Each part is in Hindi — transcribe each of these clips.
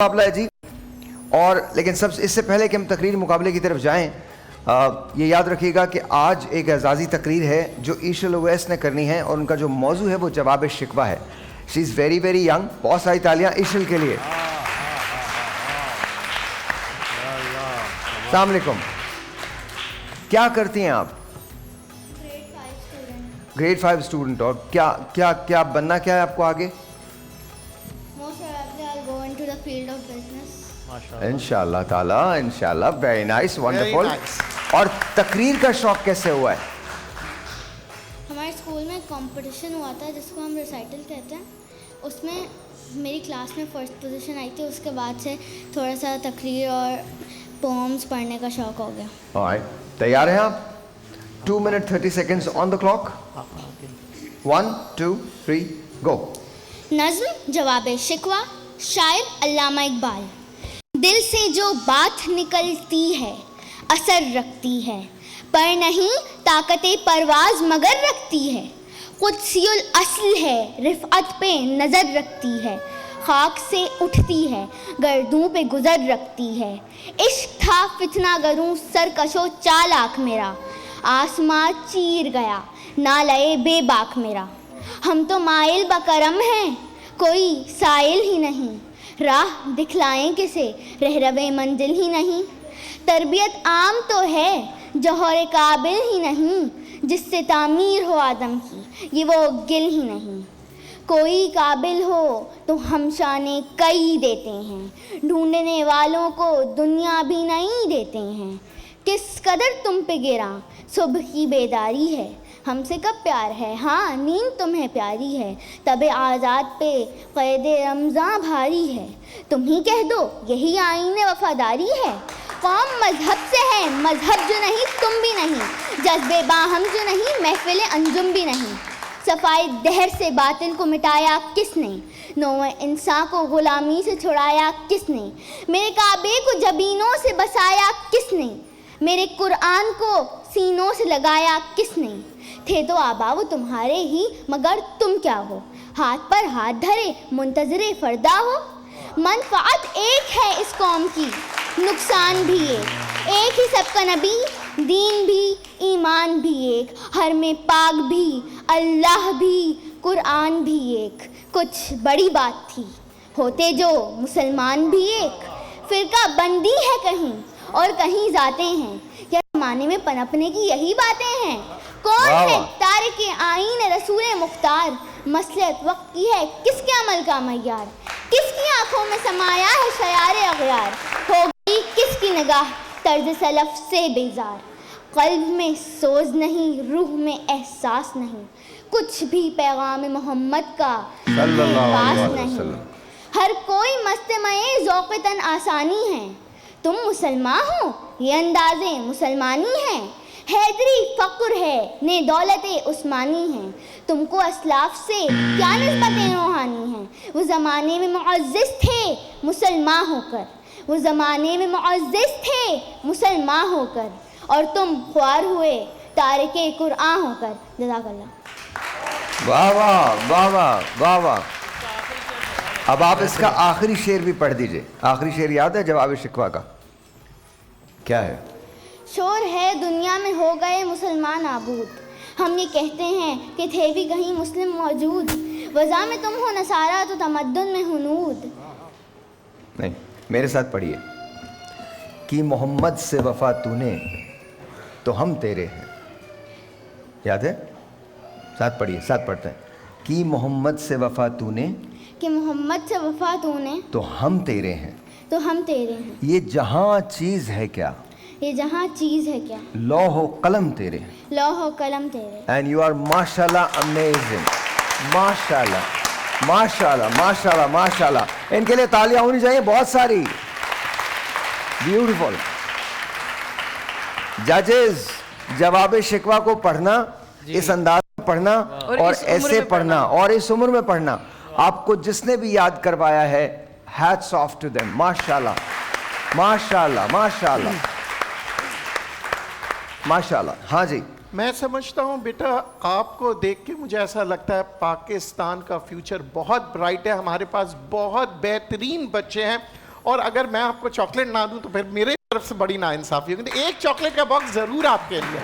मुकाबला है जी। और लेकिन सब इससे पहले कि हम तकरीर मुकाबले की तरफ जाएं, ये याद रखिएगा कि आज एक एजाज़ी तकरीर है जो ईशल ओवैस ने करनी है और उनका जो मौजू है वो जवाब शिकवा है। She is very very young. बहुत सारी तालियां ईशल के लिए। अस्सलाम वालेकुम। क्या करती हैं आप? Grade 5 student. और क्या क्या क्या बनना क्या है आपको आगे? इंशाअल्लाह ताला, इंशाअल्लाह। Very nice, wonderful. और तकरीर का शौक कैसे हुआ है? हमारे स्कूल में कंपटीशन हुआ था जिसको हम रिसाइटल कहते हैं। उसमें मेरी क्लास में फर्स्ट पोजीशन आई थी। उसके बाद से थोड़ा सा तकरीर और पोम्स पढ़ने का शौक हो गया। ऑलराइट, तैयार हैं आप? 2 minute 30 seconds on the clock. 1 2 3 गो। नज़्म जवाब शिकवा, शायर अल्लामा इकबाल। दिल से जो बात निकलती है असर रखती है, पर नहीं ताकते परवाज मगर रखती है। कुद्सियुल अस्ल है, रिफ़अत पे नज़र रखती है, खाक से उठती है, गर्दों पे गुज़र रखती है। इश्क था फितना गरूं सरकशो चालाक मेरा, आसमां चीर गया ना लए बेबाक मेरा। हम तो माइल बकरम हैं, कोई साइल ही नहीं, राह दिखलाएं किसे रहरवे मंजिल ही नहीं। तरबियत आम तो है जौहर काबिल ही नहीं, जिससे तामीर हो आदम की ये वो गिल ही नहीं। कोई काबिल हो तो हम शाने कई देते हैं, ढूंढने वालों को दुनिया भी नहीं देते हैं। किस कदर तुम पे गिरा सुबह की बेदारी है, हमसे कब प्यार है हाँ नींद तुम्हें प्यारी है। तबे आज़ाद पे क़ैदे रमज़ां भारी है, तुम ही कह दो यही आईने वफ़ादारी है। कौम मज़हब से है मज़हब जो नहीं तुम भी नहीं, जज्बे बाहम जो नहीं महफ़िल अंजुम भी नहीं। सफ़ाई दहर से बातिल को मिटाया किसने, नौए इंसान को ग़ुलामी से छुड़ाया किसने। मेरे काबे को जबीनों से बसाया किसने, मेरे कुरान को सीनों से लगाया किसने। थे तो आबा वो तुम्हारे ही मगर तुम क्या हो, हाथ पर हाथ धरे मुंतज़िरे फ़रदा हो। मनफ़ात एक है इस कौम की, नुकसान भी एक ही सबका नबी, दीन भी ईमान भी एक, हर में पाक भी अल्लाह भी कुरान भी एक। कुछ बड़ी बात थी होते जो मुसलमान भी एक, फ़िरका बंदी है कहीं और कहीं जाते हैं, क्या ज़माने में पनपने की यही बातें हैं। कौन है तारिक आईन रसूल मुख्तार, मसलहत वक्त की है किसके अमल का मय्यार। किसकी आंखों में समाया है शयार अग़यार, होगी किसकी निगाह तर्ज सलफ से बेजार। क़ल्ब में सोज नहीं रूह में एहसास नहीं, कुछ भी पैगाम मोहम्मद का पास नहीं। हर कोई मस्तमये ज़ौक़ तन आसानी है, तुम मुसलमान हो ये अंदाज़े मुसलमानी हैं। हैदरी फ़क्र है ने दौलते उस्मानी हैं, तुमको असलाफ से क्या निस्बतें रूहानी हैं। वो ज़माने में मुअज़्ज़ज़ थे मुसलमान होकर, वो ज़माने में मुअज़्ज़ज़ थे मुसलमान होकर, और तुम ख्वार हुए तारिके कुरान होकर। जज़ाकल्लाह। वाह वाह वाह वाह वाह वाह। अब आप इसका आखिरी शेर भी पढ़ दीजिए। आखिरी शेर याद है जवाब शिकवा का? क्या है? शोर है दुनिया में हो गए मुसलमान आबूद, हम ये कहते हैं कि थे भी कहीं मुस्लिम मौजूद। वज़ा में तुम हो नसारा तो तमद्दुन में हुनूद। नहीं, मेरे साथ पढ़िए। कि मोहम्मद से वफ़ा तूने तो हम तेरे हैं। याद है? साथ पढ़िए, साथ पढ़ते हैं। कि मोहम्मद से वफ़ा तूने, कि मोहम्मद से वफ़ा तूने तो हम तेरे हैं, तो हम तेरे हैं। ये जहाँ चीज़ है क्या, ये जहाँ चीज़ है क्या, लौह कलम तेरे, लौह कलम तेरे। एंड यू आर माशाल्लाह अमेजिंग। माशाल्लाह माशाल्लाह माशाल्लाह माशाल्लाह। इनके लिए तालियां होनी चाहिए बहुत सारी। ब्यूटीफुल। जजेस, जवाब शिकवा को पढ़ना इस अंदाज में पढ़ना और ऐसे पढ़ना और इस उम्र में पढ़ना, आपको जिसने भी याद करवाया है हैट्स ऑफ टू देम। माशाल्लाह माशाल्लाह माशाल्लाह माशाल्लाह। हाँ जी, मैं समझता हूँ बेटा, आपको देख के मुझे ऐसा लगता है पाकिस्तान का फ्यूचर बहुत ब्राइट है। हमारे पास बहुत बेहतरीन बच्चे हैं और अगर मैं आपको चॉकलेट ना दूं तो फिर मेरे तरफ से बड़ी नाइंसाफी होगी। तो एक चॉकलेट का बॉक्स जरूर आपके लिए।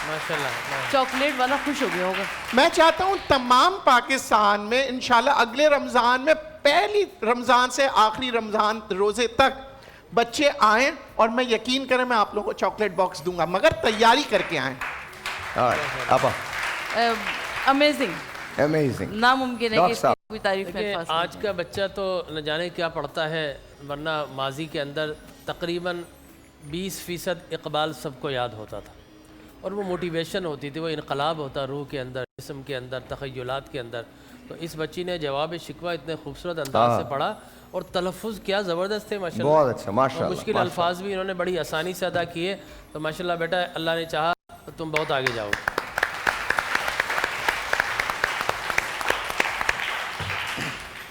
माशाल्लाह। चॉकलेट वाला खुश हो गया होगा। मैं चाहता हूं तमाम पाकिस्तान में इंशाल्लाह अगले रमजान में, पहली रमजान से आखिरी रमजान रोजे तक बच्चे आए, और मैं यकीन करें मैं आप लोगों को चॉकलेट बॉक्स दूंगा, मगर तैयारी करके आए। आपा अमेजिंग, अमेजिंग, नामुमकिन है कि इसकी कोई तारीफ में देखिए, अल्फाज आज का बच्चा तो न जाने क्या पढ़ता है, वरना माजी के अंदर तकरीबन 20% इकबाल सबको याद होता था, और वो मोटिवेशन होती थी, वो इनकलाब होता रूह के अंदर, जिस्म के अंदर, तखय्युलात के अंदर। तो इस बच्ची ने जवाब शिकवा इतने खूबसूरत अंदाज से पढ़ा, और तलफ़ुज़ क्या ज़बरदस्त थे माशाल्लाह। बहुत अच्छा, माशाल्लाह। मुश्किल अल्फाज भी इन्होंने बड़ी आसानी से अदा किए। तो माशाल्लाह बेटा, अल्लाह ने चाहा तो तुम बहुत आगे जाओगे।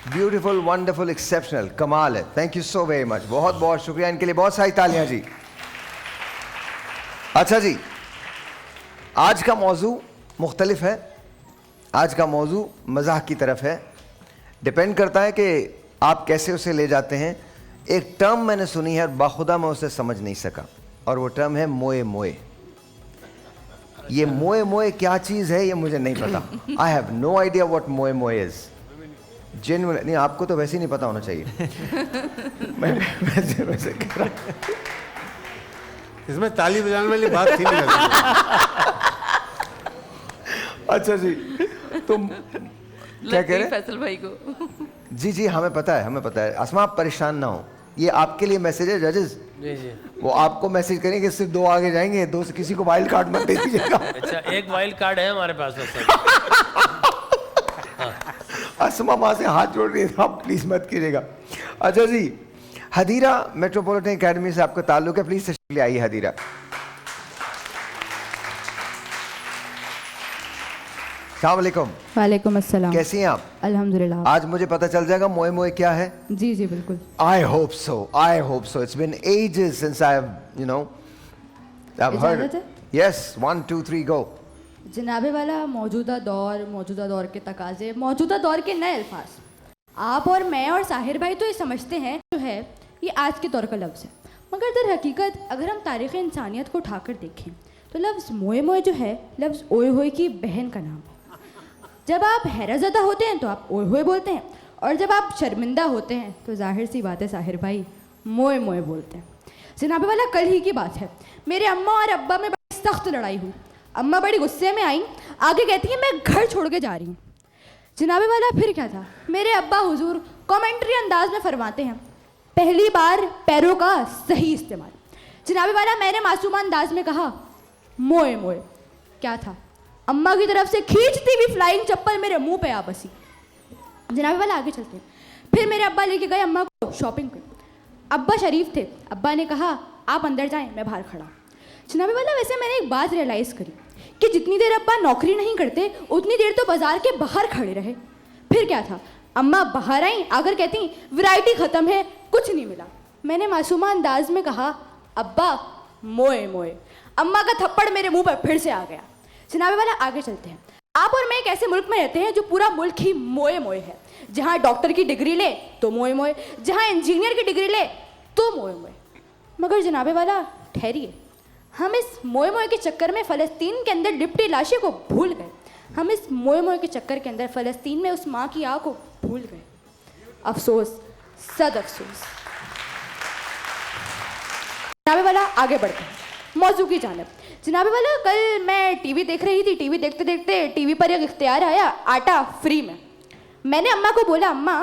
ब्यूटीफुल, वंडरफुल, एक्सेप्शनल, कमाल है। Thank you so very much, बहुत बहुत शुक्रिया, इनके लिए बहुत सारी तालियां जी। अच्छा जी, आज का मौजू मुख्तलिफ है, आज का मौजू मजाक की तरफ है। डिपेंड करता है कि आप कैसे उसे ले जाते हैं। एक टर्म मैंने सुनी है और बाखुदा मैं उसे समझ नहीं सका, और वो टर्म है मोए मोए। ये मोए मोए क्या चीज़ है ये मुझे नहीं पता। I have no idea what मोए मोए इज़। जेन्युइन नहीं, आपको तो वैसे ही नहीं पता होना चाहिए। मैं वैसे कह रहा हूं। इसमें ताली बजाने वाली बात थी नहीं। अच्छा जी, तुम क्या कह रहे हैं? फैसल भाई को जी जी, हमें पता है, हमें पता है। अस्मा, आप परेशान ना हो, ये आपके लिए मैसेज है जजेस। जी जी। वो आपको मैसेज करेंगे, सिर्फ 2 आगे जाएंगे, 2 से किसी को वाइल्ड कार्ड मत दे दीजिएगा। अच्छा, एक वाइल्ड कार्ड है हमारे पास वैसे। अस्मा माँ से हाथ जोड़ रही है, आप प्लीज मत कीजिएगा। अच्छा जी, हदीरा मेट्रोपॉलिटन एकेडमी से आपका ताल्लुक है, प्लीज तशरीफ ले आइए हदीरा। अस्सलाम वालेकुम। वालेकुम अस्सलाम। कैसी हैं आप? अल्हम्दुलिल्लाह। आज मुझे पता चल जाएगा मोए मोए क्या है। जी जी बिल्कुल। I hope so. I hope so. It's been ages since I've heard इजाज़त it. है? Yes, 1, 2, 3, go. जनाबे वाला, मौजूदा दौर के तकाजे, मौजूदा दौर के नए अल्फाज। आप और मैं और साहिर भाई तो ये समझते हैं जो है ये आज के दौर का लफ्ज़ है, मगर दर हकीकत अगर हम तारीख़ इंसानियत को उठाकर देखें तो लफ्ज़ मोए मोए जो है लफ्ज़ ओए होए की बहन का नाम है। जब आप हैरतज़दा होते हैं तो आप ओए होए बोलते हैं, और जब आप शर्मिंदा होते हैं तो जाहिर सी बात है साहिर भाई मोए मोए बोलते हैं। जनाबे वाला, कल ही की बात है, मेरे अम्मा और अब्बा में बड़ी सख्त लड़ाई हुई। अम्मा बड़ी गुस्से में आई, आगे कहती है मैं घर छोड़ के जा रही हूँ। जनाबे वाला, फिर क्या था, मेरे अब्बा हुजूर कमेंट्री अंदाज में फरमाते हैं, पहली बार पैरों का सही इस्तेमाल। जनाबे वाला, मैंने मासूमा अंदाज में कहा मोए मोए। क्या था, अम्मा की तरफ से खींचती हुई फ्लाइंग चप्पल मेरे मुंह पे आ बसी। जनाबे वाला, आगे चलते हैं। फिर मेरे अब्बा लेके गए अम्मा को शॉपिंग पे। अब्बा शरीफ थे, अब्बा ने कहा आप अंदर जाएं, मैं बाहर खड़ा। जनाबे वाला, वैसे मैंने एक बात रियलाइज़ करी कि जितनी देर अब्बा नौकरी नहीं करते उतनी देर तो बाजार के बाहर खड़े रहे। फिर क्या था, अम्मा बाहर आई, आकर कहती वैरायटी ख़त्म है, कुछ नहीं मिला। मैंने मासूमा अंदाज में कहा अब्बा मोए मोए। अम्मा का थप्पड़ मेरे मुंह पर फिर से आ गया। जनाबे वाला, आगे चलते हैं। आप और मैं एक ऐसे मुल्क में रहते हैं जो पूरा मुल्क ही मोए मोए है। जहाँ डॉक्टर की डिग्री ले तो मोए मोए, जहाँ इंजीनियर की डिग्री ले तो मोए मोए। मगर जनाबे वाला ठहरिए, हम इस मोए मोए के चक्कर में फ़लस्तीन के अंदर लिपटी लाशें को भूल गए। हम इस मोए मोए के चक्कर के अंदर फ़लस्तीन में उस माँ की आह को भूल गए। अफसोस, सद अफसोस। जनाबे वाला, आगे बढ़ते हैं मौजू की जानिब। जनाबे वाला, कल मैं टीवी देख रही थी, टीवी देखते देखते टीवी पर एक इख्तियार आया आटा फ्री में। मैंने अम्मा को बोला अम्मा,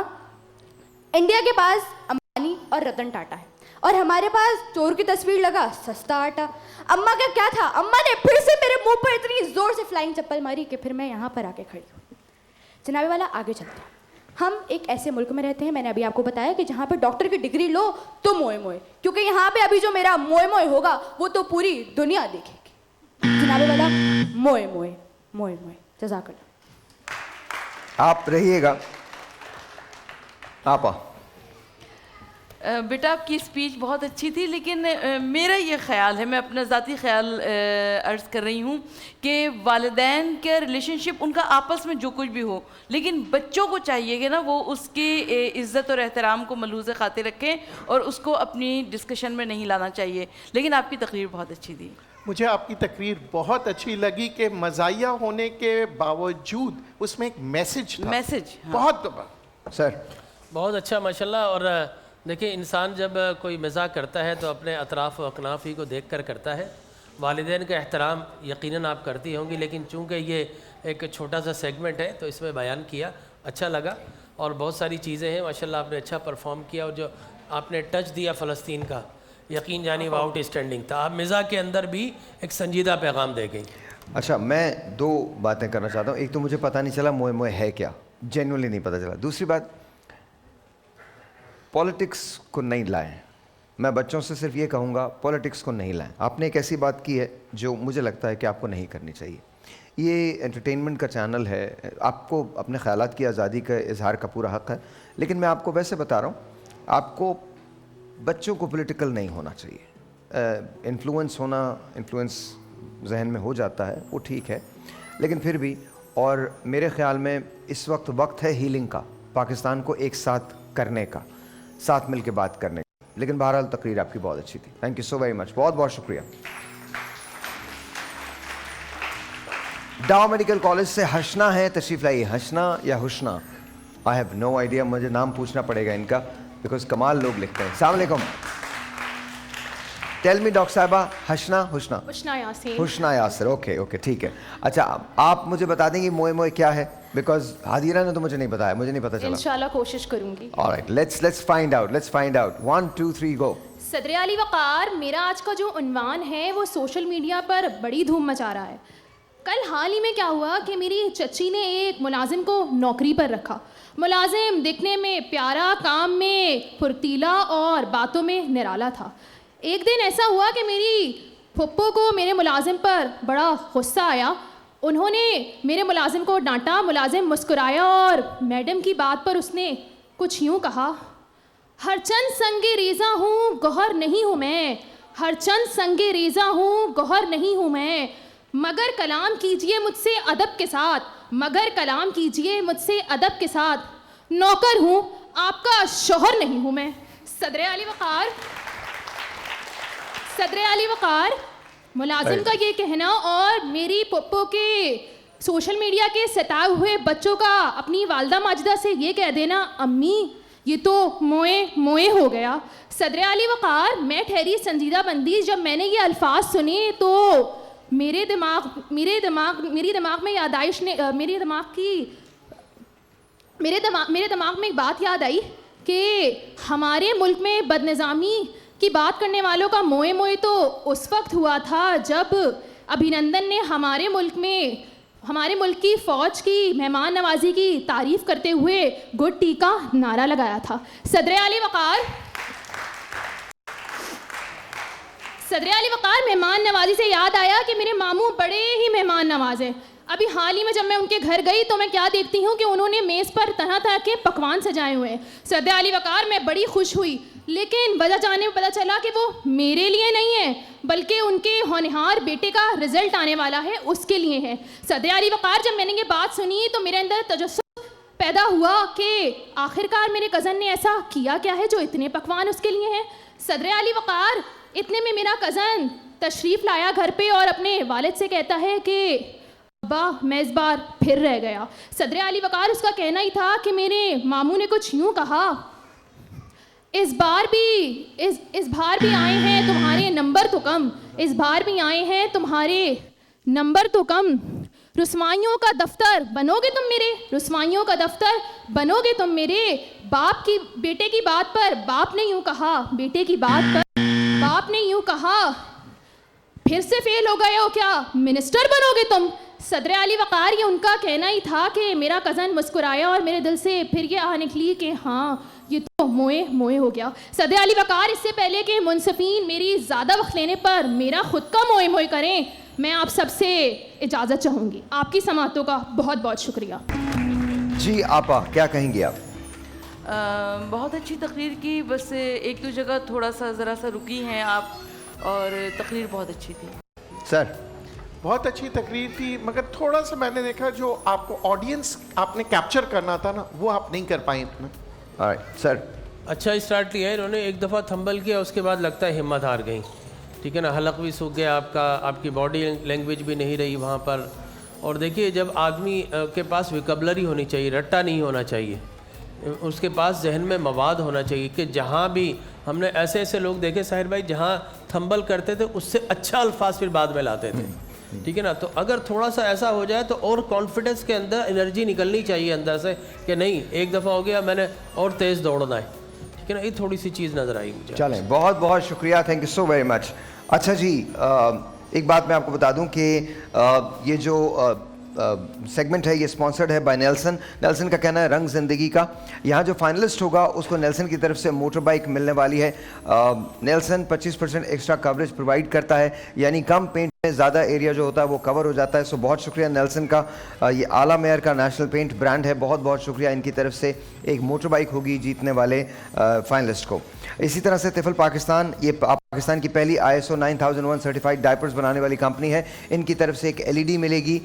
इंडिया के पास अंबानी और रतन टाटा है और हमारे पास चोर की तस्वीर लगा सस्ता आटा। अम्मा का क्या था, अम्मा ने फिर से मेरे मुंह पर इतनी जोर से फ्लाइंग चप्पल मारी कि फिर मैं यहाँ पर आके खड़ी हुई। जनाबे वाला, आगे चलते हैं। हम एक ऐसे मुल्क में रहते हैं, मैंने अभी आपको बताया कि जहाँ पर डॉक्टर की डिग्री लो तो मोए मोए, क्योंकि यहाँ पे अभी जो मेरा मोए मोए होगा वो तो पूरी दुनिया देखेगी। जनाबे वाला, मोए मोए मोए मोए। जज़ाकल्लाह। आप रहिएगा। आपा, बेटा आपकी स्पीच बहुत अच्छी थी, लेकिन मेरा ये ख्याल है, मैं अपना ज़ाती ख्याल अर्ज़ कर रही हूँ कि वालिदैन के रिलेशनशिप उनका आपस में जो कुछ भी हो, लेकिन बच्चों को चाहिए कि ना वो उसकी इज़्ज़त और एहतराम को मलूज़ खातिर रखें और उसको अपनी डिस्कशन में नहीं लाना चाहिए। लेकिन आपकी तकरीर बहुत अच्छी थी। मुझे आपकी तकरीर बहुत अच्छी लगी कि मज़ाहिया होने के बावजूद उसमें एक मैसेज था। मैसेज, हाँ। बहुत सर बहुत अच्छा माशाल्लाह। और देखिए, इंसान जब कोई मज़ाक करता है तो अपने अतराफ़ व अकनाफ़ ही को देख कर करता है। वालिदैन का एहतराम यकीनन आप करती होंगी, लेकिन चूँकि ये एक छोटा सा सेगमेंट है तो इसमें बयान किया, अच्छा लगा। और बहुत सारी चीज़ें हैं माशाल्लाह, आपने अच्छा परफॉर्म किया। और जो आपने टच दिया फ़लस्तीन का, यकीन जानी वो आउटस्टैंडिंग था। आप मिज़ाक के अंदर भी एक संजीदा पैगाम दे गई। अच्छा, मैं दो बातें करना चाहता हूँ। एक तो मुझे पता नहीं चला मोए मोए है क्या, जेन्युइनली नहीं पता चला। दूसरी बात, पॉलिटिक्स को नहीं लाएं। मैं बच्चों से सिर्फ ये कहूँगा, पॉलिटिक्स को नहीं लाएं। आपने एक ऐसी बात की है जो मुझे लगता है कि आपको नहीं करनी चाहिए। ये एंटरटेनमेंट का चैनल है, आपको अपने ख़यालात की आज़ादी का इजहार का पूरा हक़ है, लेकिन मैं आपको वैसे बता रहा हूँ, आपको बच्चों को पॉलिटिकल नहीं होना चाहिए। इन्फ्लुएंस होना, इन्फ्लुएंस जहन में हो जाता है, वो ठीक है, लेकिन फिर भी। और मेरे ख़्याल में इस वक्त है हीलिंग का, पाकिस्तान को एक साथ करने का, साथ मिल के बात करने का। लेकिन बहरहाल तकरीर आपकी बहुत अच्छी थी। Thank you so very much, बहुत बहुत शुक्रिया। डाउ मेडिकल कॉलेज से हशना है, तशरीफ़ लाइए। हशना या हुशना, आई हैव नो आइडिया, मुझे नाम पूछना पड़ेगा इनका, बिकॉज कमाल लोग लिखते हैं। अस्सलाम वालेकुम। टेल मी डॉक्टर साहिबा, हशना हुशना? हुशना यासीन। हुशना यासिर, ओके ओके, ठीक है। अच्छा, आप मुझे बता देंगे मोए मोए क्या है? बिकॉज हादिरा ने तो मुझे नहीं बताया, मुझे नहीं पता चला। इंशाल्लाह कोशिश करूंगी। Alright, let's find out. 1 2 3 गो। सदर अली वक़ार, मेरा आज का जो उन्वान है वो सोशल मीडिया पर बड़ी धूम मचा रहा है। कल हाल ही में क्या हुआ कि मेरी चची ने एक मुलाजिम को नौकरी पर रखा। मुलाजिम दिखने में प्यारा, काम में फुर्तीला और बातों में निराला था। एक दिन ऐसा हुआ कि मेरी फुप्पो को मेरे मुलाजिम पर बड़ा गुस्सा आया। उन्होंने मेरे मुलाजिम को डांटा। मुलाजिम मुस्कुराया और मैडम की बात पर उसने कुछ यूँ कहा, हर चंद संगे रेज़ा हूँ, गौहर नहीं हूँ मैं। हर चंद संगे रेज़ा हूँ, गौहर नहीं हूँ मैं। मगर कलाम कीजिए मुझसे अदब के साथ, मगर कलाम कीजिए मुझसे अदब के साथ। नौकर हूँ, आपका शौहर नहीं हूँ मैं। सदर अली वक़ार, मुलाजिम का ये कहना और मेरी पप्पो के सोशल मीडिया के सताए हुए बच्चों का अपनी वालदा माजिदा से ये कह देना, अम्मी ये तो मोए मोए हो गया। सदर अली वक़ार, मैं ठहरी संजीदा बंदी। जब मैंने ये अल्फाज सुने तो मेरे दिमाग में यादाइश ने मेरे दिमाग में एक बात याद आई कि हमारे मुल्क में बदनिज़ामी की बात करने वालों का मोए मोए तो उस वक्त हुआ था जब अभिनंदन ने हमारे मुल्क की फ़ौज की मेहमान नवाजी की तारीफ़ करते हुए गुड टी का नारा लगाया था। सदर अली वक़ार, मेहमान नवाजी से याद आया कि मेरे मामू बड़े ही मेहमान नवाज हैं। अभी हाल ही में जब मैं उनके घर गई तो मैं क्या देखती हूँ कि उन्होंने मेज़ पर तरह तरह के पकवान सजाए हुए हैं। सदर अली वक़ार, मैं बड़ी खुश हुई, लेकिन वजह जाने में पता चला कि वो मेरे लिए नहीं है, बल्कि उनके होनहार बेटे का रिजल्ट आने वाला है, उसके लिए है। सदर अली वक़ार, जब मैंने ये बात सुनी तो मेरे अंदर तजस्सुस पैदा हुआ कि आखिरकार मेरे कज़न ने ऐसा किया क्या है जो इतने पकवान उसके लिए हैं। सदर अली वक़ार, इतने में मेरा कज़न तशरीफ़ लाया घर पे और अपने वालिद से कहता है कि अब्बा मैं इस बार फिर रह गया। सदर अली वक़ार, उसका कहना ही था कि मेरे मामू ने कुछ यूँ कहा, इस बार भी आए हैं तुम्हारे नंबर तो कम, इस बार भी आए हैं तुम्हारे नंबर तो कम। रुस्वाइयों का दफ्तर बनोगे तुम मेरे, रुस्वाइयों का दफ्तर बनोगे तुम मेरे। बाप की बेटे की बात पर बाप ने यूँ कहा, बेटे की बात पर बाप ने यूँ कहा, फिर से फेल हो गए हो क्या, मिनिस्टर बनोगे तुम। सदर अली वक़ार, ये उनका कहना ही था कि मेरा कज़न मुस्कुराया और मेरे दिल से फिर ये आ निकली कि हाँ ये तो मोए मोए हो गया। सदर अली वक़ार, इससे पहले कि मुनसिफ़ीन मेरी ज़्यादा वक्त लेने पर मेरा ख़ुद का मोए मोए करें, मैं आप सबसे इजाज़त चाहूँगी। आपकी समातों का बहुत बहुत शुक्रिया। जी आपा, क्या कहेंगी आप? बहुत अच्छी तकरीर की, बस एक दो जगह थोड़ा सा ज़रा सा रुकी हैं आप, और तकरीर बहुत अच्छी थी। सर बहुत अच्छी तकरीर थी, मगर थोड़ा सा मैंने देखा जो आपको ऑडियंस आपने कैप्चर करना था ना, वो आप नहीं कर पाए इतना। Alright sir. अच्छा स्टार्ट किया है इन्होंने, एक दफ़ा थंबल किया, उसके बाद लगता है हिम्मत हार गई। ठीक है ना, हलक भी सूख गया आपका, आपकी बॉडी लैंग्वेज भी नहीं रही वहाँ पर। और देखिए, जब आदमी के पास विकबलरी होनी चाहिए, रट्टा नहीं होना चाहिए, उसके पास जहन में मवाद होना चाहिए कि जहाँ भी हमने ऐसे ऐसे लोग देखे साहिर भाई, जहाँ थंबल करते थे उससे अच्छा अल्फाज फिर बाद में लाते थे। ठीक है ना, तो अगर थोड़ा सा ऐसा हो जाए तो और कॉन्फिडेंस के अंदर एनर्जी निकलनी चाहिए अंदर से कि नहीं, एक दफ़ा हो गया, मैंने और तेज़ दौड़ना है। ठीक है ना, ये थोड़ी सी चीज़ नज़र आई मुझे। चलें, बहुत बहुत शुक्रिया, thank you so very much. अच्छा जी, एक बात मैं आपको बता दूं कि ये जो सेगमेंट है ये स्पॉन्सर्ड है बाय नेल्सन। नेल्सन का कहना है रंग ज़िंदगी का। यहाँ जो फाइनलिस्ट होगा उसको नेल्सन की तरफ से मोटर बाइक मिलने वाली है। नेल्सन 25% एक्स्ट्रा कवरेज प्रोवाइड करता है, यानी कम पेंट में ज़्यादा एरिया जो होता है वो कवर हो जाता है। सो बहुत शुक्रिया नेल्सन का। ये आला मेयर का नेशनल पेंट ब्रांड है, बहुत बहुत शुक्रिया इनकी तरफ से। एक मोटर बाइक होगी जीतने वाले फाइनलिस्ट को। इसी तरह से तिफल पाकिस्तान, ये पाकिस्तान की पहली ISO 9001 सर्टिफाइड डायपर्स बनाने वाली कंपनी है। इनकी तरफ से एक LED मिलेगी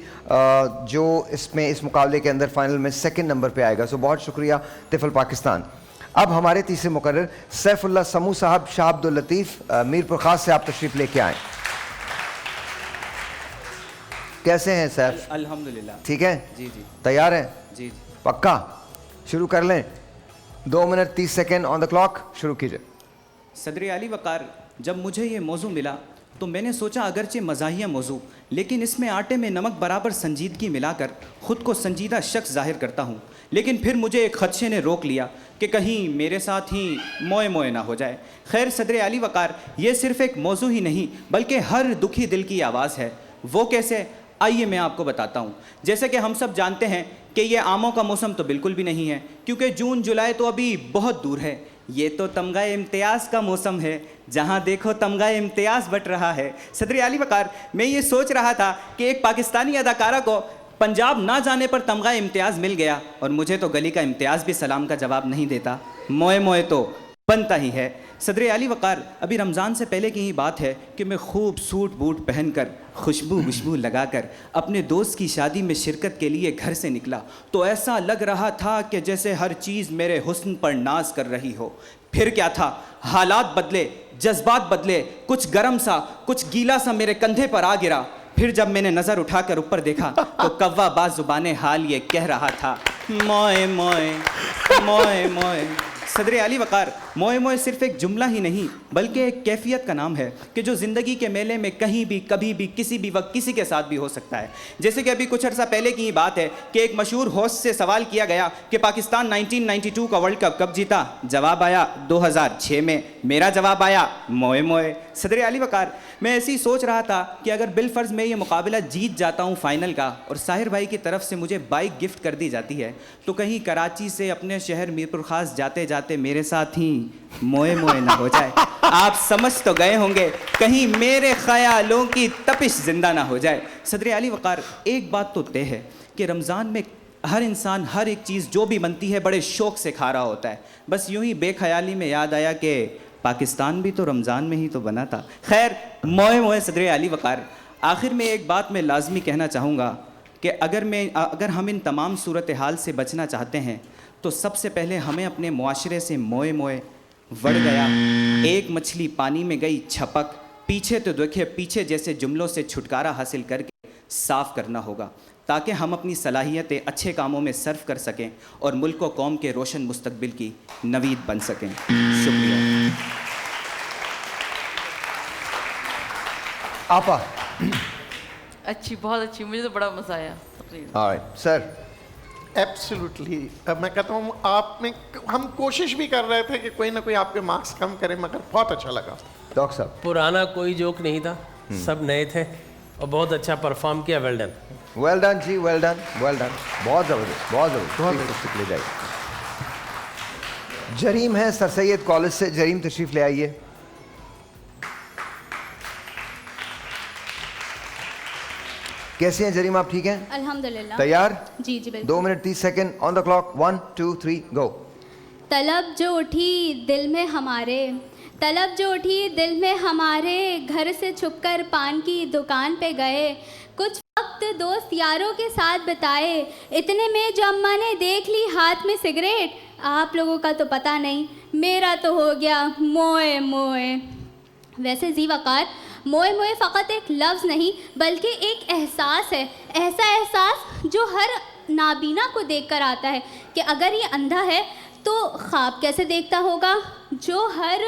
जो इसमें इस मुकाबले के अंदर फाइनल में 2nd नंबर पे आएगा। सो बहुत शुक्रिया तिफल पाकिस्तान। अब हमारे तीसरे मुकर्रर सैफुल्लाह समू साहब, शाह अब्दुल लतीफ़, मीरपुर खास से आप तशरीफ़ लेके आए। कैसे हैं सैफ? अल्हम्दुलिल्लाह ठीक है जी जी तैयार हैं? जी जी। पक्का? शुरू कर लें। 2 minute 30 second on the clock, शुरू कीजिए। सदर आली वक़ार, जब मुझे ये मौजू मिला तो मैंने सोचा अगरचे मज़ाहिया मौजू, लेकिन इसमें आटे में नमक बराबर संजीदगी मिलाकर ख़ुद को संजीदा शख्स जाहिर करता हूँ। लेकिन फिर मुझे एक खदशे ने रोक लिया कि कहीं मेरे साथ ही मोए मोए ना हो जाए। खैर सदर आली वक़ार, ये सिर्फ़ एक मौजू ही नहीं बल्कि हर दुखी दिल की आवाज़ है। वो कैसे, आइए मैं आपको बताता हूँ। जैसे कि हम सब जानते हैं कि ये आमों का मौसम तो बिल्कुल भी नहीं है, क्योंकि जून जुलाई तो अभी बहुत दूर है। ये तो तमगा इम्तियाज़ का मौसम है, जहाँ देखो तमगा इम्तियाज़ बट रहा है। सदर आली वक़ार, मैं ये सोच रहा था कि एक पाकिस्तानी अदाकारा को पंजाब ना जाने पर तमगा इम्तियाज़ मिल गया, और मुझे तो गली का इम्तियाज़ भी सलाम का जवाब नहीं देता। मोए मोए तो बनता ही है। सदर आली वक़ार, अभी रमज़ान से पहले की ही बात है कि मैं खूब सूट बूट पहनकर खुशबू लगाकर अपने दोस्त की शादी में शिरकत के लिए घर से निकला, तो ऐसा लग रहा था कि जैसे हर चीज़ मेरे हुस्न पर नाज कर रही हो। फिर क्या था, हालात बदले, जज्बात बदले, कुछ गर्म सा कुछ गीला सा मेरे कंधे पर आ गिरा। फिर जब मैंने नज़र उठाकर ऊपर देखा तो कव्वा बाज ज़ुबाने हाल ये कह रहा था, मोए मोए मोए मोए। सदर आली वक़ार, मोए मोए सिर्फ एक जुमला ही नहीं बल्कि एक कैफियत का नाम है कि जो ज़िंदगी के मेले में कहीं भी कभी भी किसी भी वक्त किसी के साथ भी हो सकता है। जैसे कि अभी कुछ अर्सा पहले की ही बात है कि एक मशहूर होस्ट से सवाल किया गया कि पाकिस्तान 1992 का वर्ल्ड कप कब जीता। जवाब आया 2006 में। मेरा जवाब आया मोए मोए। सदर आली वक़ार, मैं ऐसे ही सोच रहा था कि अगर बिलफर्ज मैं ये मुकाबला जीत जाता हूँ फाइनल का, और साहिर भाई की तरफ से मुझे बाइक गिफ्ट कर दी जाती है, तो कहीं कराची से अपने शहर मीरपुर खास जाते जाते मेरे साथ ही मोए मोए ना हो जाए। आप समझ तो गए होंगे, कहीं मेरे ख्यालों की तपिश जिंदा ना हो जाए। सदर आली वक़ार, एक बात तो तय है कि रमज़ान में हर इंसान हर एक चीज़ जो भी बनती है बड़े शौक़ से खा रहा होता है। बस यूं ही बेख्याली में याद आया कि पाकिस्तान भी तो रमज़ान में ही तो बना था। खैर, मोए मोए सदर आली वक़ार, आखिर में एक बात मैं लाजमी कहना चाहूँगा कि अगर हम इन तमाम सूरत हाल से बचना चाहते हैं तो सबसे पहले हमें अपने मुआशरे से मोए मोए बढ़ गया, एक मछली पानी में गई छपक, पीछे तो देखिए पीछे जैसे जुमलों से छुटकारा हासिल करके साफ करना होगा, ताकि हम अपनी सलाहियतें अच्छे कामों में सर्व कर सकें और मुल्क व कौम के रोशन मुस्तकबिल की नवीद बन सकें। शुक्रिया। आपा। अच्छी, बहुत अच्छी, मुझे तो बड़ा मज़ा आया तकरीर। Alright sir. एब्सोल्युटली, मैं कहता हूँ आप में हम कोशिश भी कर रहे थे कि कोई ना कोई आपके मार्क्स कम करे, मगर बहुत अच्छा लगा। डॉक्टर साहब, पुराना कोई जोक नहीं था, सब नए थे और बहुत अच्छा परफॉर्म किया। Well done. वेल डन जी, वेल डन, वेल डन। बहुत ज़बरदस्त, बहुत ज़बरदस्त, बहुत ज़बरदस्त ले जाइए। जरीम है सर सैयद कॉलेज से। जरीम तशरीफ़ ले आइए। कैसी हैं जरीम, आप ठीक हैं? अल्हम्दुलिल्लाह। तैयार? जी जी बिल्कुल। 2 minute 30 second on the clock, 1 2 3 गो। तलब जो उठी दिल में हमारे, तलब जो उठी दिल में हमारे, घर से छुपकर पान की दुकान पे गए, कुछ वक्त दोस्त यारों के साथ बिताए, इतने में जो अम्मा ने देख ली हाथ में सिगरेट, आप लोगों का तो पता नहीं, मेरा तो हो गया मोए मोए। वैसे जी वकार, मोए मोए फ़कत एक लफ्ज़ नहीं बल्कि एक एहसास है, ऐसा एहसास जो हर नाबीना को देखकर आता है कि अगर ये अंधा है तो ख्वाब कैसे देखता होगा, जो हर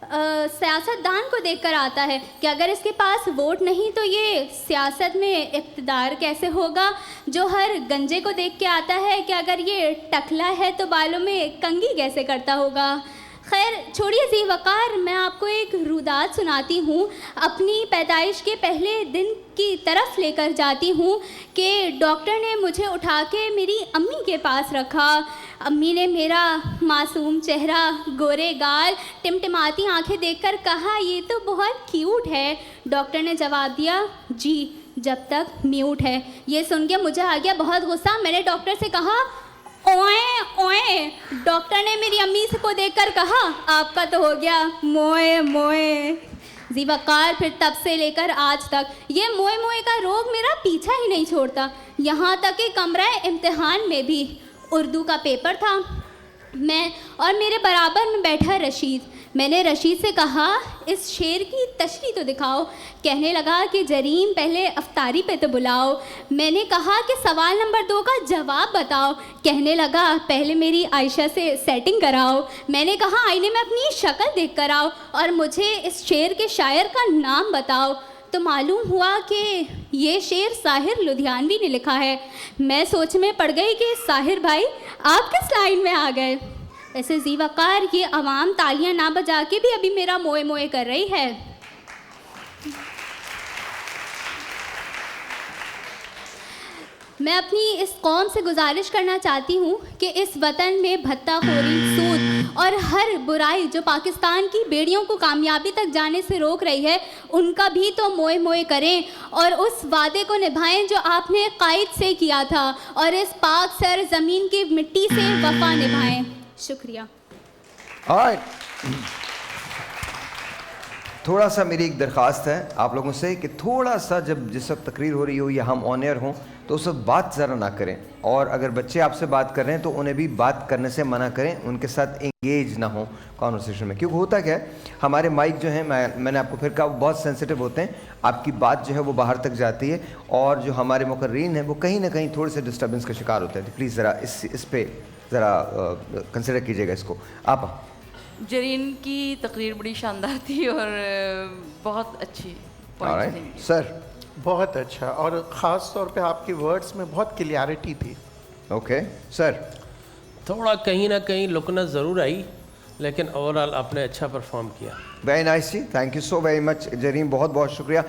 सियासतदान को देखकर आता है कि अगर इसके पास वोट नहीं तो ये सियासत में इक़्तिदार कैसे होगा, जो हर गंजे को देख के आता है कि अगर ये टकला है तो बालों में कंघी कैसे करता होगा। खैर छोड़िए जी वकार, मैं आपको एक रुदात सुनाती हूँ, अपनी पैदाइश के पहले दिन की तरफ लेकर जाती हूँ कि डॉक्टर ने मुझे उठा के मेरी अम्मी के पास रखा। अम्मी ने मेरा मासूम चेहरा, गोरे गाल, टिमटिमाती आंखें देखकर कहा, ये तो बहुत क्यूट है। डॉक्टर ने जवाब दिया, जी जब तक म्यूट है। ये सुन के मुझे आ गया बहुत गुस्सा। मैंने डॉक्टर से कहा, ओए ओए। डॉक्टर ने मेरी अम्मी को देखकर कहा, आपका तो हो गया मोए मोए। जी वकार, फिर तब से लेकर आज तक ये मोए मोए का रोग मेरा पीछा ही नहीं छोड़ता। यहाँ तक कि कमरा इम्तिहान में भी उर्दू का पेपर था, मैं और मेरे बराबर में बैठा रशीद। मैंने रशीद से कहा, इस शेर की तशरीह तो दिखाओ। कहने लगा कि जरीम पहले अफ्तारी पे तो बुलाओ। मैंने कहा कि सवाल नंबर 2 का जवाब बताओ। कहने लगा, पहले मेरी आयशा से सेटिंग कराओ। मैंने कहा, आईने में अपनी शक्ल देख कर आओ और मुझे इस शेर के शायर का नाम बताओ। तो मालूम हुआ कि ये शेर साहिर लुधियानवी ने लिखा है। मैं सोच में पड़ गई कि साहिर भाई आप किस लाइन में आ गए। ऐसे जी वकार, ये आवाम तालियां ना बजा के भी अभी मेरा मोए मोए कर रही है। मैं अपनी इस कौम से गुजारिश करना चाहती हूँ कि इस वतन में भत्ताखोरी, सूद और हर बुराई जो पाकिस्तान की बेड़ियों को कामयाबी तक जाने से रोक रही है, उनका भी तो मोए मोए करें और उस वादे को निभाएं जो आपने कायद से किया था, और इस पाक सर ज़मीन की मिट्टी से वफा निभाएं। शुक्रिया। थोड़ा सा मेरी एक दरख्वास्त है आप लोगों से कि थोड़ा सा जब जिस वक्त तकरीर हो रही हो या हम ऑन एयर हों तो उस वक्त बात ज़रा ना करें, और अगर बच्चे आपसे बात कर रहे हैं तो उन्हें भी बात करने से मना करें, उनके साथ एंगेज ना हो कॉन्वर्सेशन में। क्योंकि होता क्या है, हमारे माइक जो हैं, मैंने आपको फिर कहा, वो बहुत सेंसिटिव होते हैं। आपकी बात जो है वो बाहर तक जाती है और जो हमारे मुकर्रीन हैं वो कहीं ना कहीं थोड़े से डिस्टर्बेंस का शिकार होते हैं। तो प्लीज़ ज़रा इस पर ज़रा कंसिडर कीजिएगा इसको। आप जरीन की तकरीर बड़ी शानदार थी और बहुत अच्छी पॉइंट्स थी। सर बहुत अच्छा, और ख़ास तौर पे आपके वर्ड्स में बहुत क्लियरिटी थी। ओके सर, थोड़ा कहीं ना कहीं लुकनत ज़रूर आई, लेकिन ओवरऑल आपने अच्छा परफॉर्म किया। वेरी नाइस जी, thank you so very much Zareen, बहुत बहुत शुक्रिया।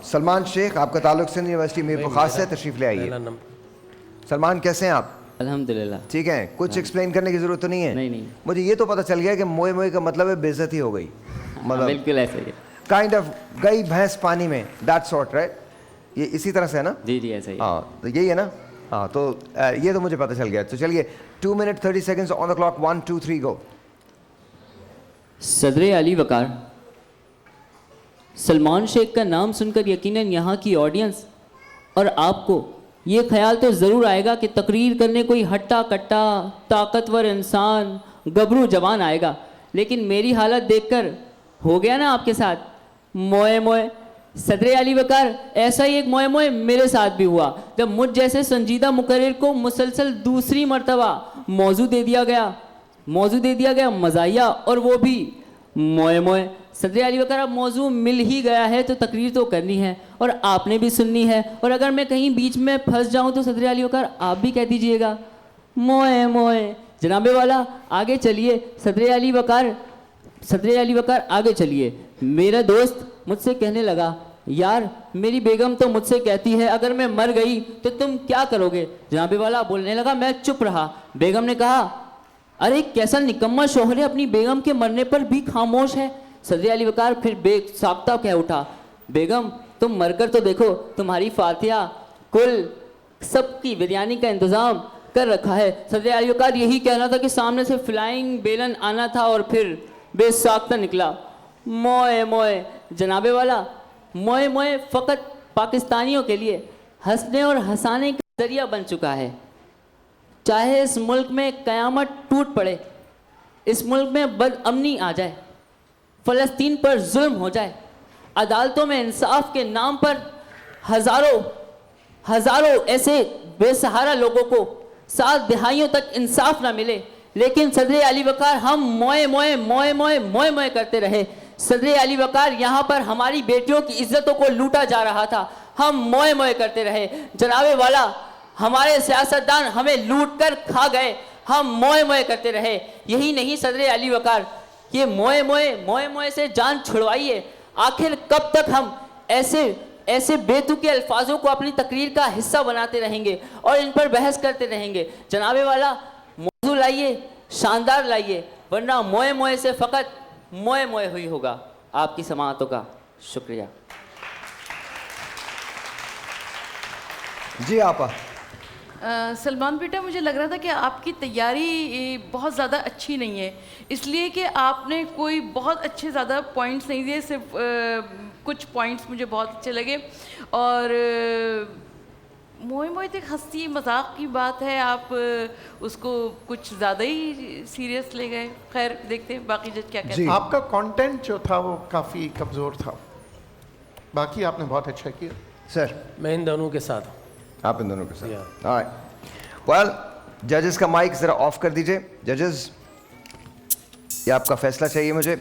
सलमान शेख, आपका ताल्लुक सिंध यूनिवर्सिटी मीरपुर खास से, तशरीफ़ ले आइए। सलमान कैसे हैं आप? अल्हम्दुलिल्लाह ठीक है, कुछ एक्सप्लेन करने की ज़रूरत तो नहीं है? नहीं। मुझे ये तो पता चल गया कि मोए मोए का मतलब है बेइज्जती हो गई, मतलब बिल्कुल ऐसे ही, काइंड ऑफ गई भैंस पानी में, दैट सॉर्ट, राइट? ये इसी तरह से है ना? जी ऐसे ही। हाँ, तो यही है ना? हाँ, तो ये तो मुझे पता चल गया। तो चलिए 2 minute 30 seconds on the clock, 1 2 3 गो। सदर अली वकार, सलमान शेख का नाम सुनकर यकीनन यहाँ की ऑडियंस और आपको ये ख्याल तो ज़रूर आएगा कि तकरीर करने कोई हट्टा कट्टा ताकतवर इंसान गबरू जवान आएगा, लेकिन मेरी हालत देखकर हो गया ना आपके साथ मोए मोए। सदर अली वकार, ऐसा ही एक मोए मोए मेरे साथ भी हुआ जब मुझ जैसे संजीदा मुकर्रिर को मुसलसल दूसरी मर्तबा मौजू दे दिया गया मज़ाहिया, और वो भी मोए मोए। सदर अली वकार, अब मौजू मिल ही गया है तो तकरीर तो करनी है और आपने भी सुननी है, और अगर मैं कहीं बीच में फंस जाऊं तो सदर अली वकार आप भी कह दीजिएगा मोए मोए। जनाबे वाला आगे चलिए, सदर अली वकार आगे चलिए। मेरा दोस्त मुझसे कहने लगा, यार मेरी बेगम तो मुझसे कहती है अगर मैं मर गई तो तुम क्या करोगे। जनाबे वाला बोलने लगा, मैं चुप रहा। बेगम ने कहा, अरे कैसा निकम्मा शौहर है, अपनी बेगम के मरने पर भी खामोश है। सदर अली वकार फिर बेसाख्ता कह उठा, बेगम तुम मरकर तो देखो, तुम्हारी फातिहा कुल सबकी बिरयानी का इंतज़ाम कर रखा है। सदर आली वकार यही कहना था कि सामने से फ्लाइंग बेलन आना था और फिर बेसाख्ता निकला। मोए मोए जनाबे वाला, मोए मोए फ़कत पाकिस्तानियों के लिए हंसने और हंसाने का जरिया बन चुका है। चाहे इस मुल्क में क़यामत टूट पड़े, इस मुल्क में बदअमनी आ जाए, फ़लस्तीन पर जुल्म हो जाए, अदालतों में इंसाफ के नाम पर हज़ारों ऐसे बेसहारा लोगों को 7 दिहाइयों तक इंसाफ ना मिले, लेकिन सदर अली वकार हम मोए मोए मोए मोए मोए मोए करते रहे। सदर अली वकार यहाँ पर हमारी बेटियों की इज्जतों को लूटा जा रहा था, हम मोए मोए करते रहे। जनाबे वाला, हमारे सियासतदान हमें लूट कर खा गए, हम मोए मोए करते रहे। यही नहीं सदर अली वकार, ये मोए मोए से जान छुड़वाइए। आखिर कब तक हम ऐसे बेतुके अल्फाजों को अपनी तकरीर का हिस्सा बनाते रहेंगे और इन पर बहस करते रहेंगे। जनाबे वाला, मौजू लाइए, शानदार लाइए, वरना मोए मोए से फ़कत मोए मोए हुई होगा। आपकी समाअतों का शुक्रिया। जी आपा। सलमान बेटा, मुझे लग रहा था कि आपकी तैयारी बहुत ज़्यादा अच्छी नहीं है, इसलिए कि आपने कोई बहुत अच्छे ज़्यादा पॉइंट्स नहीं दिए, सिर्फ कुछ पॉइंट्स मुझे बहुत अच्छे लगे। और मोए मोए तक हंसी मजाक की बात है, आप उसको कुछ ज़्यादा ही सीरियस ले गए। खैर, देखते हैं बाकी जज क्या कहते हैं। आपका कंटेंट जो था वो काफ़ी कमज़ोर था, बाकी आपने बहुत अच्छा किया। सर, मैं इन दोनों के साथ हूँ। आप इन दोनों के साथ। वेल, जजेस का माइक ज़रा ऑफ कर दीजिए। जजेस, ये आपका फैसला चाहिए मुझे।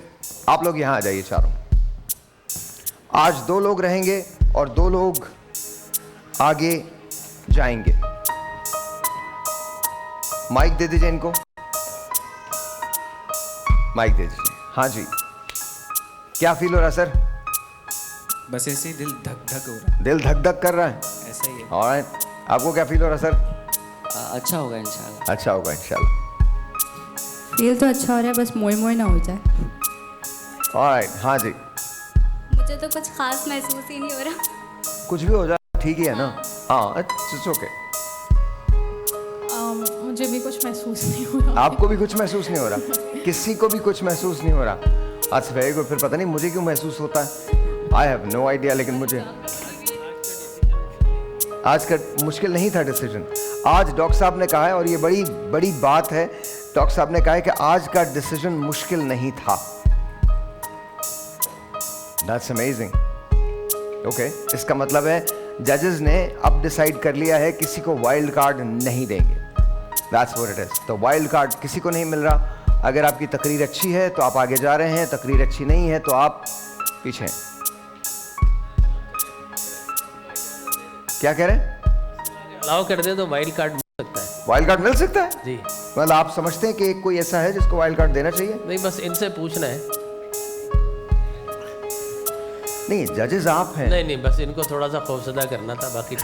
आप लोग यहाँ आ जाइए चारों। आज 2 लोग रहेंगे और 2 लोग आगे जाएंगे। माइक दे दीजिए इनको, माइक दे दीजिए। हाँ जी, क्या फील हो रहा सर? बस ऐसे ही दिल धक धक हो रहा है। दिल धक धक कर रहा है? ऐसा ही है। ऑलराइट, आपको क्या फील हो रहा सर? अच्छा होगा इंशाल्लाह। अच्छा होगा इंशाल्लाह। फील तो अच्छा हो रहा है, बस मोए मोए ना हो जाए। ऑलराइट, हाँ जी। मुझे तो कुछ खास महसूस ही नहीं हो रहा। कुछ भी हो जाए ठीक ही है ना? हाँ, इट्स ओके। मुझे भी कुछ महसूस नहीं हो रहा। आपको भी कुछ महसूस नहीं हो रहा? किसी को भी कुछ महसूस नहीं हो रहा? अच्छा वेरी गुड। फिर पता नहीं मुझे क्यों महसूस होता है, आई हैव नो आइडिया। लेकिन मुझे आज का मुश्किल नहीं था डिसीजन। आज डॉक्टर साहब ने कहा है, और ये बड़ी बड़ी बात है, डॉक्टर साहब ने कहा है कि आज का डिसीजन मुश्किल नहीं था। That's amazing. ओके, इसका मतलब है जजेस ने अब डिसाइड कर लिया है किसी को वाइल्ड कार्ड नहीं देंगे। That's what it is. तो वाइल्ड कार्ड किसी को नहीं मिल रहा। अगर आपकी तकरीर अच्छी है तो आप आगे जा रहे हैं, तकरीर अच्छी नहीं है तो आप पीछे हैं। क्या कह रहे हैं? अलाउ कर दे तो वाइल्ड कार्ड मिल सकता है। वाइल्ड कार्ड मिल सकता है जी। मतलब आप समझते हैं कि कोई ऐसा है जिसको वाइल्ड कार्ड देना चाहिए? नहीं, बस इनसे पूछना है। नहीं, जजेस आप हैं। नहीं, बस इनको थोड़ा सा खौफजदा करना था, बाकी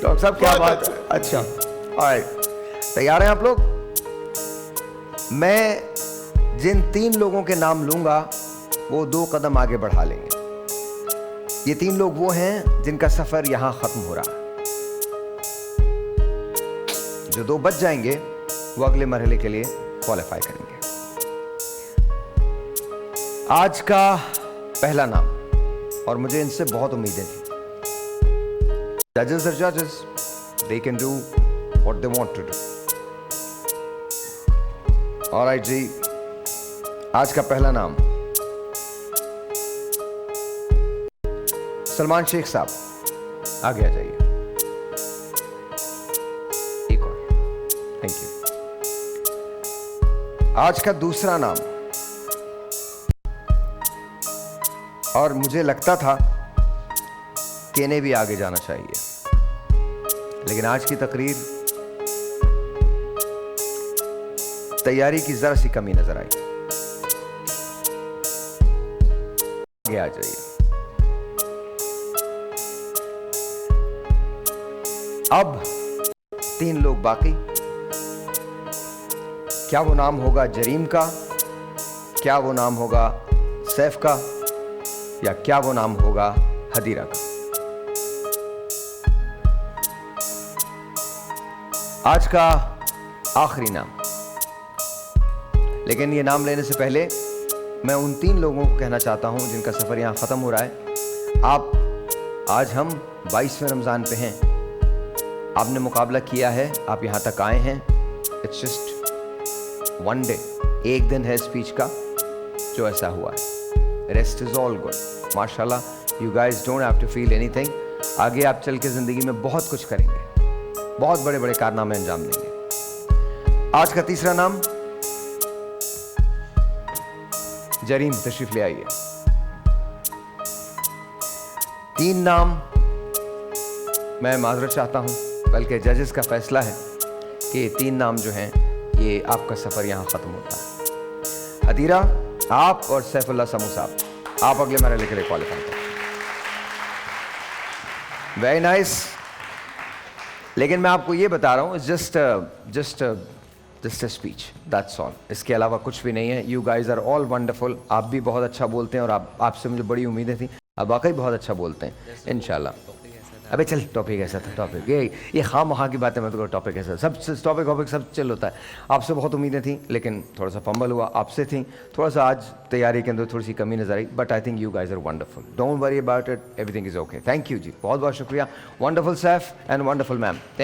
डॉक्टर साहब क्या बात है। अच्छा, ऑलराइट, तैयार हैं आप लोग? मैं जिन 3 लोगों के नाम लूंगा वो 2 कदम आगे बढ़ा लेंगे। ये 3 लोग वो हैं जिनका सफर यहां खत्म हो रहा है। जो 2 बच जाएंगे वो अगले मरहले के लिए क्वालिफाई करेंगे। आज का पहला नाम, और मुझे इनसे बहुत उम्मीदें थी। Judges are judges. They can do what they want to do. All right जी, आज का पहला नाम सलमान शेख साहब, आगे आ जाइए। एक और, थैंक यू। आज का दूसरा नाम, और मुझे लगता था कि इन्हें भी आगे जाना चाहिए, लेकिन आज की तकरीर तैयारी की जरा सी कमी नजर आई। आगे आ जाइए। अब 3 लोग बाकी। क्या वो नाम होगा जरीम का, क्या वो नाम होगा सैफ का, या क्या वो नाम होगा हदीरा का। आज का आखिरी नाम, लेकिन ये नाम लेने से पहले मैं उन 3 लोगों को कहना चाहता हूं जिनका सफ़र यहाँ ख़त्म हो रहा है। आज हम 22वें रमज़ान पे हैं, आपने मुकाबला किया है, आप यहाँ तक आए हैं। इट्स जस्ट 1 डे, एक दिन है स्पीच का जो ऐसा हुआ है। रेस्ट इज़ ऑल गुड, माशाल्लाह। You guys don't have to feel anything. आगे आप चल के ज़िंदगी में बहुत कुछ करेंगे, बहुत बड़े बड़े कारनामे अंजाम देंगे। आज का तीसरा नाम जरीम, तशरीफ ले आइए। 3 नाम मैं माजरत चाहता हूं, बल्कि जजेस का फैसला है कि ये 3 नाम जो हैं ये आपका सफ़र यहाँ ख़त्म होता है। हदीरा, आप और सैफुल्लाह समू साहब, आप अगले मरहले के लिए क्वालिफाई हैं। Very nice. लेकिन मैं आपको ये बता रहा हूँ, just a speech, that's all. इसके अलावा कुछ भी नहीं है। You guys are all wonderful. आप भी बहुत अच्छा बोलते हैं और आपसे मुझे बड़ी उम्मीदें थी। आप वाकई बहुत अच्छा बोलते हैं इंशाल्लाह। अबे चल, टॉपिक ऐसा था, टॉपिक ये खाम वहाँ की बातें मत करो। टॉपिक ऐसा सब टॉपिक सब चल होता है। आपसे बहुत उम्मीदें थी, लेकिन थोड़ा सा फंबल हुआ। आपसे थी थोड़ा सा, आज तैयारी के अंदर थोड़ी सी कमी नजर आई, but I think you guys are wonderful. Don't worry about it, everything is okay. Thank you जी, बहुत बहुत शुक्रिया। Wonderful Saif and wonderful ma'am.